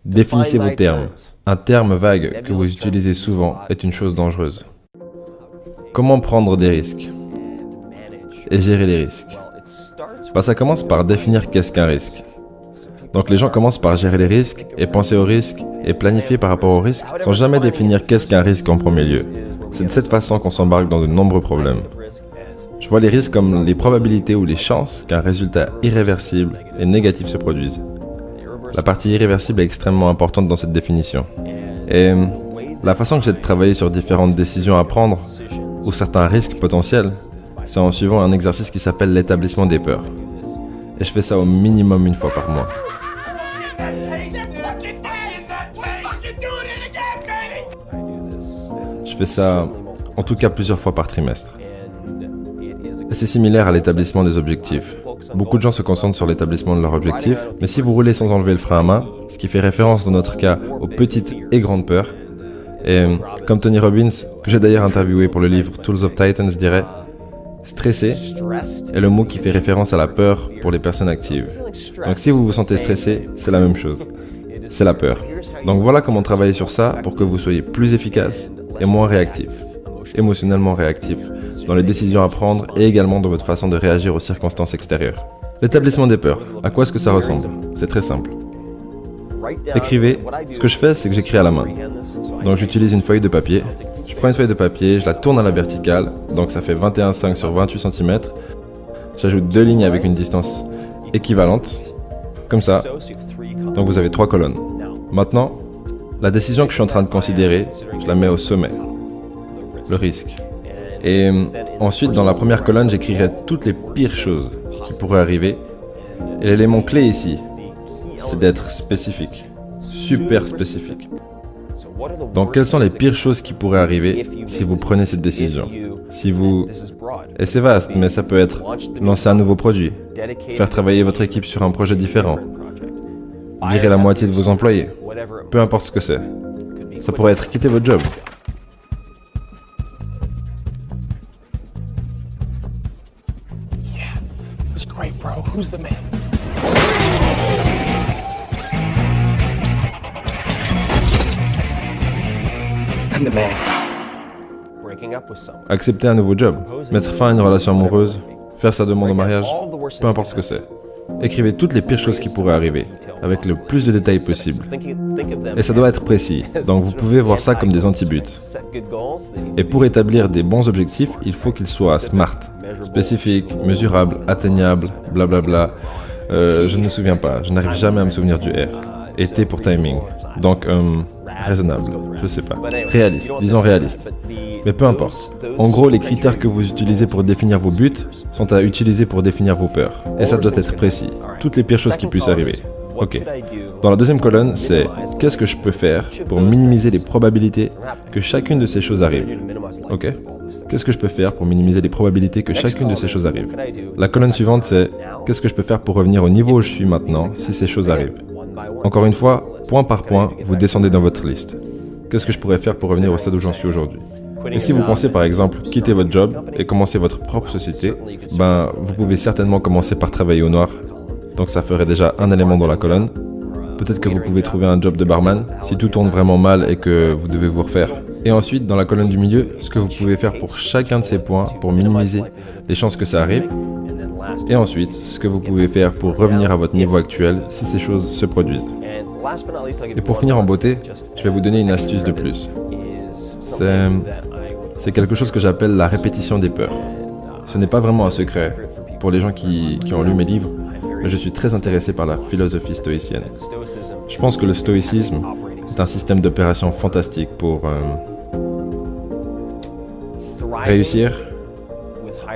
Définissez vos termes. Un terme vague que vous utilisez souvent est une chose dangereuse. Comment prendre des risques et gérer les risques? Ça commence par définir qu'est-ce qu'un risque. Donc les gens commencent par gérer les risques et penser aux risques et planifier par rapport aux risques sans jamais définir qu'est-ce qu'un risque en premier lieu. C'est de cette façon qu'on s'embarque dans de nombreux problèmes. Je vois les risques comme les probabilités ou les chances qu'un résultat irréversible et négatif se produise. La partie irréversible est extrêmement importante dans cette définition. Et la façon que j'ai de travailler sur différentes décisions à prendre ou certains risques potentiels, c'est en suivant un exercice qui s'appelle l'établissement des peurs. Et je fais ça au minimum une fois par mois. Je fais ça en tout cas plusieurs fois par trimestre. Et c'est similaire à l'établissement des objectifs. Beaucoup de gens se concentrent sur l'établissement de leurs objectifs, mais si vous roulez sans enlever le frein à main, ce qui fait référence dans notre cas aux petites et grandes peurs, et comme Tony Robbins, que j'ai d'ailleurs interviewé pour le livre Tools of Titans, dirait, stresser est le mot qui fait référence à la peur pour les personnes actives. Donc si vous vous sentez stressé, c'est la même chose. C'est la peur. Donc voilà comment travailler sur ça pour que vous soyez plus efficace et moins réactif, émotionnellement réactif, dans les décisions à prendre et également dans votre façon de réagir aux circonstances extérieures. L'établissement des peurs, à quoi est-ce que ça ressemble? C'est très simple. Écrivez. Ce que je fais, c'est que j'écris à la main. Donc j'utilise une feuille de papier. Je prends une feuille de papier, je la tourne à la verticale, donc ça fait 21,5 sur 28 cm. J'ajoute 2 lignes avec une distance équivalente, comme ça. Donc vous avez 3 colonnes. Maintenant, la décision que je suis en train de considérer, je la mets au sommet. Le risque. Et ensuite, dans la première colonne, j'écrirai toutes les pires choses qui pourraient arriver. Et l'élément clé ici, c'est d'être spécifique. Super spécifique. Donc, quelles sont les pires choses qui pourraient arriver si vous prenez cette décision? Et c'est vaste, mais ça peut être lancer un nouveau produit, faire travailler votre équipe sur un projet différent, virer la moitié de vos employés, peu importe ce que c'est. Ça pourrait être quitter votre job. Great, bro. Who's the man? I'm the man. Accepter un nouveau job, mettre fin à une relation amoureuse, faire sa demande en mariage, peu importe ce que c'est. Écrivez toutes les pires choses qui pourraient arriver, avec le plus de détails possible. Et ça doit être précis, donc vous pouvez voir ça comme des anti-buts. Et pour établir des bons objectifs, il faut qu'ils soient smart, spécifiques, mesurables, atteignables, blablabla. Je ne me souviens pas, je n'arrive jamais à me souvenir du R. Et T pour timing. Donc, raisonnable, je sais pas. Réaliste, disons réaliste. Mais peu importe. En gros, les critères que vous utilisez pour définir vos buts sont à utiliser pour définir vos peurs. Et ça doit être précis. Toutes les pires choses qui puissent arriver. Ok. Dans la deuxième colonne, c'est qu'est-ce que je peux faire pour minimiser les probabilités que chacune de ces choses arrive. Ok. Qu'est-ce que je peux faire pour minimiser les probabilités que chacune de ces choses arrive. La colonne suivante, c'est qu'est-ce que je peux faire pour revenir au niveau où je suis maintenant si ces choses arrivent. Encore une fois, point par point, vous descendez dans votre liste. Qu'est-ce que je pourrais faire pour revenir au stade où j'en suis aujourd'hui? Et si vous pensez par exemple quitter votre job et commencer votre propre société, vous pouvez certainement commencer par travailler au noir. Donc ça ferait déjà un élément dans la colonne. Peut-être que vous pouvez trouver un job de barman si tout tourne vraiment mal et que vous devez vous refaire. Et ensuite, dans la colonne du milieu, ce que vous pouvez faire pour chacun de ces points pour minimiser les chances que ça arrive. Et ensuite, ce que vous pouvez faire pour revenir à votre niveau actuel si ces choses se produisent. Et pour finir en beauté, je vais vous donner une astuce de plus. C'est quelque chose que j'appelle la répétition des peurs. Ce n'est pas vraiment un secret pour les gens qui ont lu mes livres, mais je suis très intéressé par la philosophie stoïcienne. Je pense que le stoïcisme est un système d'opération fantastique pour réussir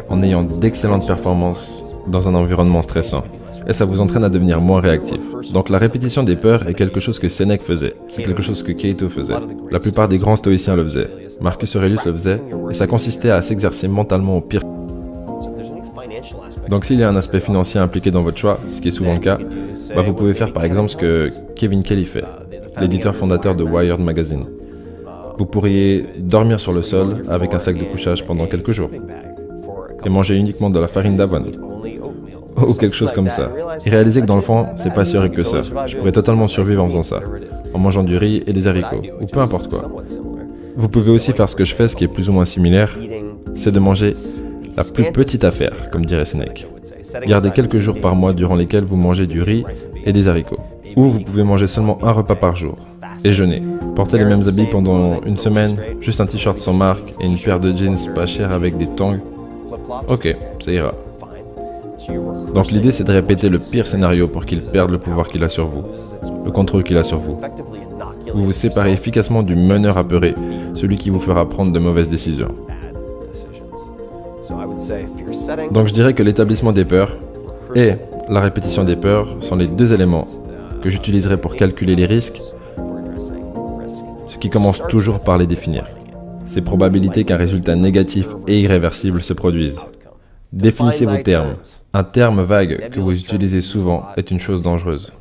en ayant d'excellentes performances dans un environnement stressant. Et ça vous entraîne à devenir moins réactif. Donc la répétition des peurs est quelque chose que Sénèque faisait. C'est quelque chose que Cato faisait. La plupart des grands stoïciens le faisaient. Marcus Aurelius le faisait. Et ça consistait à s'exercer mentalement au pire. Donc s'il y a un aspect financier impliqué dans votre choix, ce qui est souvent le cas, vous pouvez faire par exemple ce que Kevin Kelly fait, l'éditeur fondateur de Wired Magazine. Vous pourriez dormir sur le sol avec un sac de couchage pendant quelques jours et manger uniquement de la farine d'avoine ou quelque chose comme ça. Et réaliser que dans le fond, c'est pas si horrible que ça. Je pourrais totalement survivre en faisant ça. en mangeant du riz et des haricots, ou peu importe quoi. Vous pouvez aussi faire ce que je fais, ce qui est plus ou moins similaire, c'est de manger la plus petite affaire, comme dirait Sénèque. Gardez quelques jours par mois durant lesquels vous mangez du riz et des haricots. Ou vous pouvez manger seulement un repas par jour, et jeûner. Portez les mêmes habits pendant une semaine, juste un t-shirt sans marque et une paire de jeans pas chers avec des tongs. Ok, ça ira. Donc l'idée c'est de répéter le pire scénario pour qu'il perde le pouvoir qu'il a sur vous, le contrôle qu'il a sur vous. Vous vous séparez efficacement du meneur apeuré, celui qui vous fera prendre de mauvaises décisions. Donc je dirais que l'établissement des peurs et la répétition des peurs sont les deux éléments que j'utiliserai pour calculer les risques, ce qui commence toujours par les définir. Ces probabilités qu'un résultat négatif et irréversible se produise. Définissez vos termes. Un terme vague que vous utilisez souvent est une chose dangereuse.